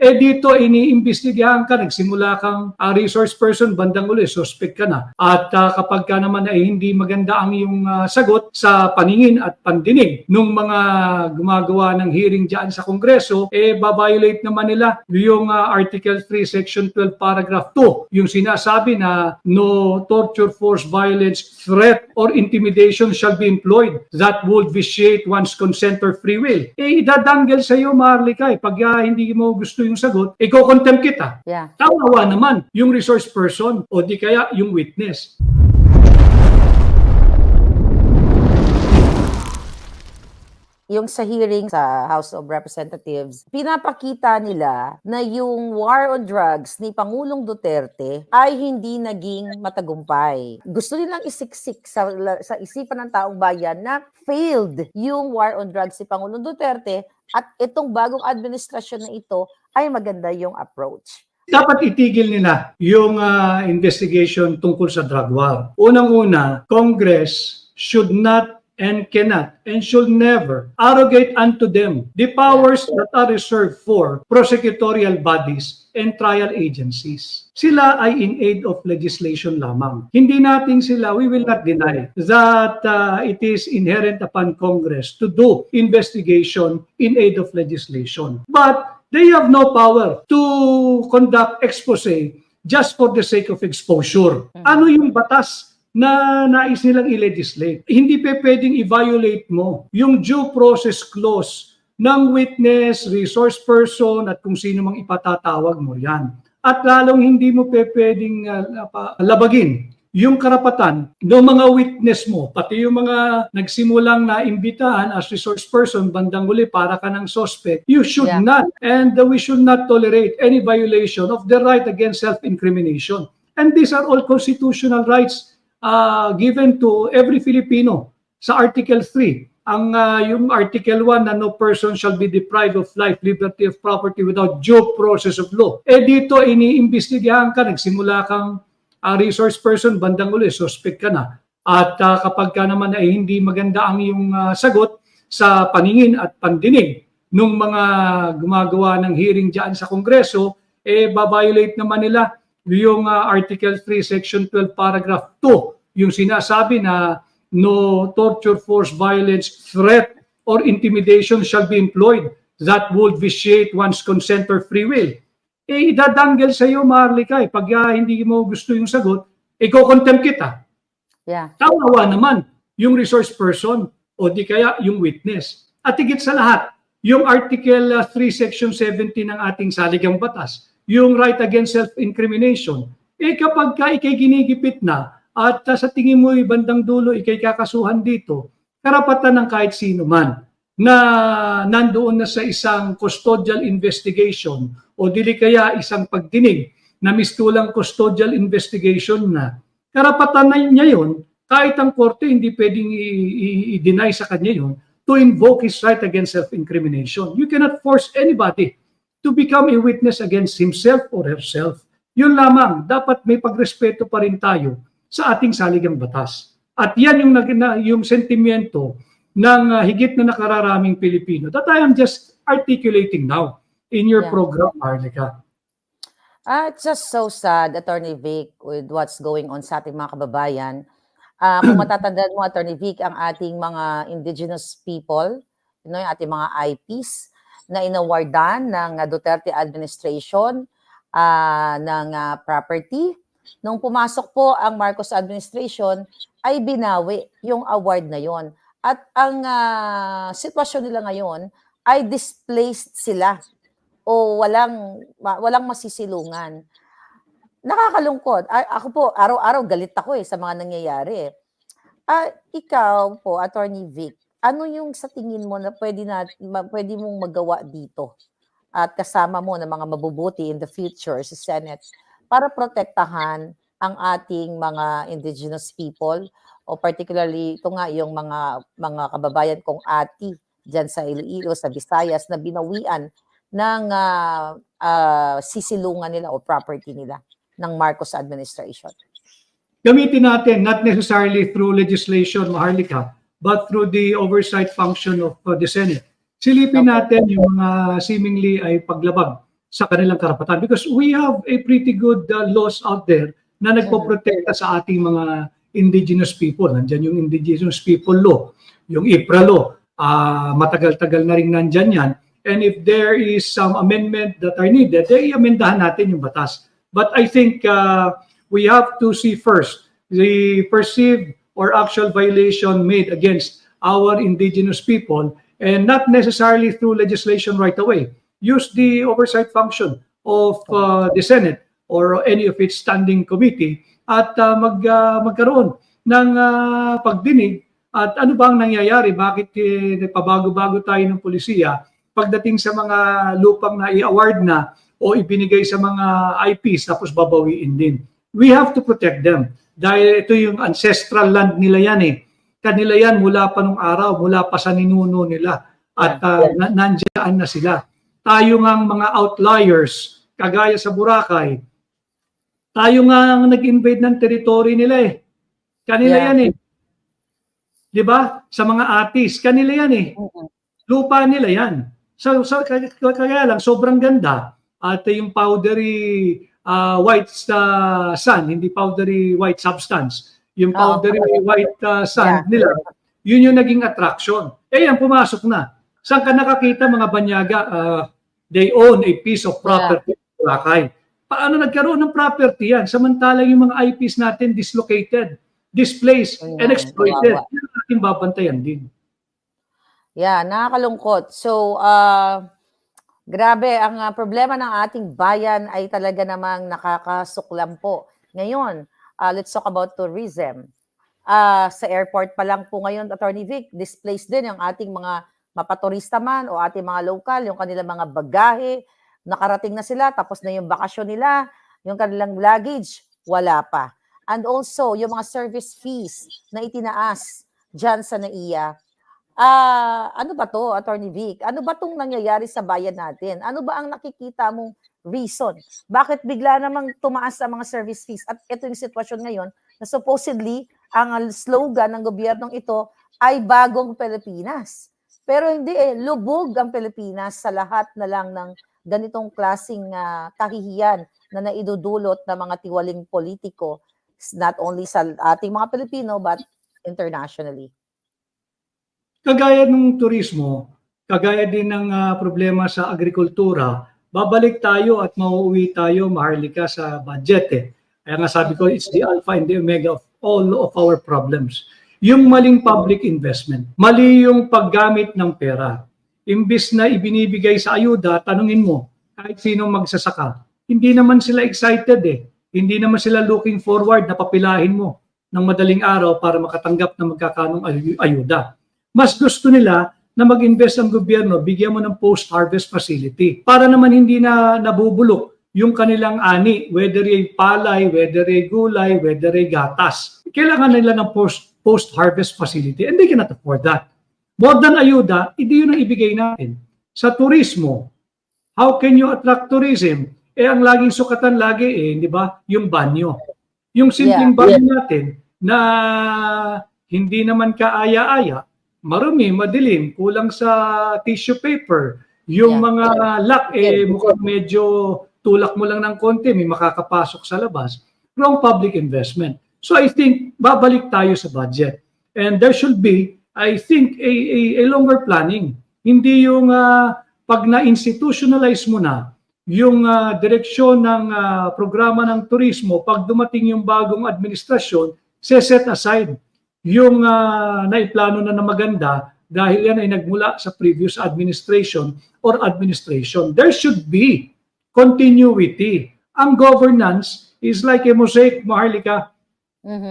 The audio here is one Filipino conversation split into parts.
Dito, iniimbestigahan ka, nagsimula kang resource person, bandang uli, suspect ka na. At kapag ka naman ay hindi maganda ang iyong sagot sa paningin at pandinig ng mga gumagawa ng hearing dyan sa Kongreso, babiolate naman nila yung Article 3, Section 12, Paragraph 2, yung sinasabi na no torture, force, violence, threat, or intimidation shall be employed that would vitiate one's consent or free will. Idadanggel sa iyo, Maharlika, pag hindi mo gusto yung sagot, iko-contempt kita. Yeah. Tawawa naman yung resource person o di kaya yung witness. Yung sa hearing sa House of Representatives, pinapakita nila na yung war on drugs ni Pangulong Duterte ay hindi naging matagumpay. Gusto nilang isiksik sa isipan ng taong bayan na failed yung war on drugs si Pangulong Duterte at itong bagong administrasyon na ito ay maganda yung approach. Dapat itigil nila yung investigation tungkol sa drug war. Unang-una, Congress should not and cannot and should never arrogate unto them the powers that are reserved for prosecutorial bodies and trial agencies. Sila ay in aid of legislation lamang. Hindi natin sila, we will not deny that it is inherent upon Congress to do investigation in aid of legislation. But they have no power to conduct expose just for the sake of exposure. Ano yung batas na nais nilang i-legislate? Hindi pwedeng i-violate mo yung due process clause ng witness, resource person, at kung sino mang ipatatawag mo yan. At lalong hindi mo pwedeng labagin yung karapatan ng mga witness mo, pati yung mga nagsimulang naimbitahan as resource person, bandang huli para ka ng suspect. You should not, and we should not tolerate any violation of the right against self-incrimination. And these are all constitutional rights given to every Filipino sa Article 3. Yung Article 1 na no person shall be deprived of life, liberty, of property without due process of law. Dito, iniimbestigahan ka, nagsimula kang resource person, bandang uli, suspect ka na. At kapag ka naman ay hindi maganda ang iyong sagot sa paningin at pandinig ng mga gumagawa ng hearing dyan sa Kongreso, babiolate naman nila yung Article 3, Section 12, Paragraph 2, yung sinasabi na no torture, force, violence, threat, or intimidation shall be employed that would vitiate one's consent or free will. Idadanggel sa iyo, Maharlika, pag hindi mo gusto yung sagot, iko-contempt kita. Yeah. Tawawa naman yung resource person o di kaya yung witness. At higit sa lahat, yung Article 3, Section 17 ng ating saligang batas, yung right against self-incrimination, kapag ka ikay ginigipit na at sa tingin mo bandang dulo ikay kakasuhan dito, karapatan ng kahit sino man na nandoon na sa isang custodial investigation o dili kaya isang pagdinig na mistulang custodial investigation na, karapatan na niya yun, kahit ang korte hindi pwedeng i-deny sa kanya yun, to invoke his right against self-incrimination. You cannot force anybody to become a witness against himself or herself. Yun lamang, dapat may pagrespeto pa rin tayo sa ating saligang batas. At yan yung sentimiento ng higit na nakararaming Pilipino that I am just articulating now in your program, Arnica. It's just so sad, Attorney Vic, with what's going on sa ating mga kababayan. Kung matatandaan mo, Attorney Vic, ang ating mga indigenous people, yung ating mga IPs, na inawardan ng Duterte administration ng property. Nung pumasok po ang Marcos administration, ay binawi yung award na yon. At ang sitwasyon nila ngayon ay displaced sila o walang masisilungan. Nakakalungkot. Ako po, araw-araw galit ako sa mga nangyayari. Ikaw po, Attorney Vic, ano yung sa tingin mo na pwede mong magawa dito at kasama mo ng mga mabubuti in the future sa Senate para protektahan ang ating mga indigenous people o particularly ito nga yung mga kababayan kong ati dyan sa Iloilo, sa Visayas na binawian ng sisilungan nila o property nila ng Marcos administration? Gamitin natin, not necessarily through legislation, Maharlika, but through the oversight function of the Senate. Silipin natin yung mga seemingly ay paglabag sa kanilang karapatan. Because we have a pretty good laws out there na nagpoprotekta sa ating mga indigenous people. Nandyan yung Indigenous People Law, yung IPRA Law. Matagal-tagal na rin nandyan yan. And if there is some amendment that are needed, i-amendahan natin yung batas. But I think we have to see first the perceived or actual violation made against our indigenous people, and not necessarily through legislation right away. Use the oversight function of the Senate or any of its standing committee at magkaroon ng pagdinig at ano bang nangyayari, bakit pabago-bago tayo ng polisiya pagdating sa mga lupang na i-award na o ibinigay sa mga IPs tapos babawiin din. We have to protect them dahil ito yung ancestral land nila yan eh. Kanila yan mula pa nung araw, mula pa sa ninuno nila at nandiyan na sila. Tayo ngang mga outliers, kagaya sa Boracay, tayo nga nag-invade ng territory nila eh. Kanila yan eh. Di ba? Sa mga atis, kanila yan eh. Lupa nila yan. So kaya lang, sobrang ganda. At yung powdery white sand, hindi powdery white substance. Yung powdery white sand nila, yun yung naging attraction. Eh yan, pumasok na. Saan ka nakakita mga banyaga? They own a piece of property in Boracay. Paano nagkaroon ng property yan? Samantalang yung mga IPs natin dislocated, displaced, and exploited. Yan ang ating babantayan din. Yeah, nakakalungkot. So, grabe, ang problema ng ating bayan ay talaga namang nakakasuklam po. Ngayon, let's talk about tourism. Sa airport pa lang po ngayon, Attorney Vic, displaced din yung ating mga mapaturista man o ating mga local, yung kanilang mga bagahe, nakarating na sila, tapos na yung bakasyon nila, yung kanilang luggage, wala pa. And also, yung mga service fees na itinaas dyan sa NAIA, ano ba to, Attorney Vic? Ano ba tong nangyayari sa bayan natin? Ano ba ang nakikita mong reason? Bakit bigla namang tumaas ang mga service fees? At ito yung sitwasyon ngayon na supposedly ang slogan ng gobyernong ito ay bagong Pilipinas. Pero hindi lubog ang Pilipinas sa lahat na lang ng ganitong klaseng kahihiyan na naidudulot ng mga tiwaling politiko, not only sa ating mga Pilipino but internationally. Kagaya ng turismo, kagaya din ng problema sa agrikultura, babalik tayo at mauuwi tayo, Maharlika, sa budget eh. Kaya nga sabi ko, it's the alpha and the omega of all of our problems. Yung maling public investment, mali yung paggamit ng pera. Imbis na ibinibigay sa ayuda, tanungin mo, kahit sino magsasaka, hindi naman sila excited eh. Hindi naman sila looking forward na papilahin mo ng madaling araw para makatanggap ng magkakanong ayuda. Mas gusto nila na mag-invest ang gobyerno, bigyan mo ng post-harvest facility para naman hindi na nabubulok yung kanilang ani, whether ay palay, whether ay gulay, whether ay gatas. Kailangan nila ng post-harvest facility and they cannot afford that. More than ayuda, hindi yun ang ibigay natin. Sa turismo, how can you attract tourism? Ang laging sukatan lagi di ba, yung banyo. Yung simpleng banyo natin na hindi naman kaaya-aya, marumi, madilim, kulang sa tissue paper, yung mga lock mukhang medyo tulak mo lang ng konti, may makakapasok sa labas. Wrong public investment. So I think babalik tayo sa budget. And there should be, I think, a longer planning. Hindi yung pag na-institutionalize mo na yung direksyon ng programa ng turismo, pag dumating yung bagong administrasyon, set aside yung naiplano na maganda dahil yan ay nagmula sa previous administration or administration. There should be continuity. Ang governance is like a mosaic, Maharlika.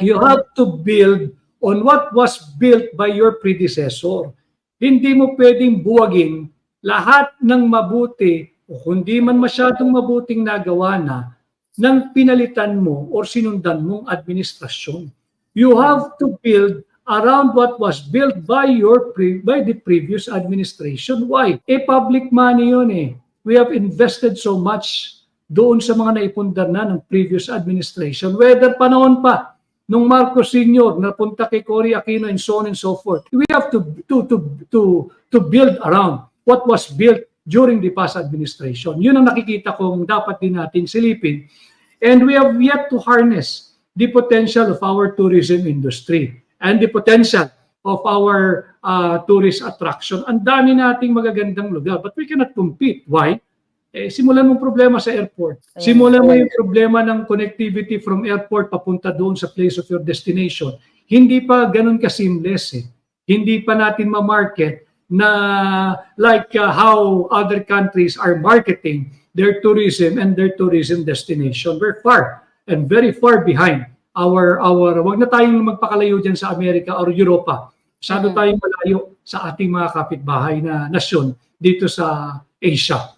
You have to build on what was built by your predecessor. Hindi mo pwedeng buwagin lahat ng mabuti o kundi man masyadong mabuting nagawa na ng pinalitan mo o sinundan mong administrasyon. You have to build around what was built by the previous administration. Why? Public money yun eh. We have invested so much doon sa mga naipundar na ng previous administration. Whether panahon pa nung Marcos Sr. napunta kay Cory Aquino and so on and so forth. We have to build around what was built during the past administration. Yun ang nakikita kong dapat din natin silipin. And we have yet to harness the potential of our tourism industry and the potential of our tourist attraction. Ang dami nating magagandang lugar, but we cannot compete. Why? Simulan mong problema sa airport. Simulan mo yung problema ng connectivity from airport papunta doon sa place of your destination. Hindi pa ganun ka-seamless. Hindi pa natin ma-market na like how other countries are marketing their tourism and their tourism destination. We're far and very far behind wag na tayong magpakalayo dyan sa Amerika or Europa. Masyado tayong malayo sa ating mga kapitbahay na nasyon dito sa Asia.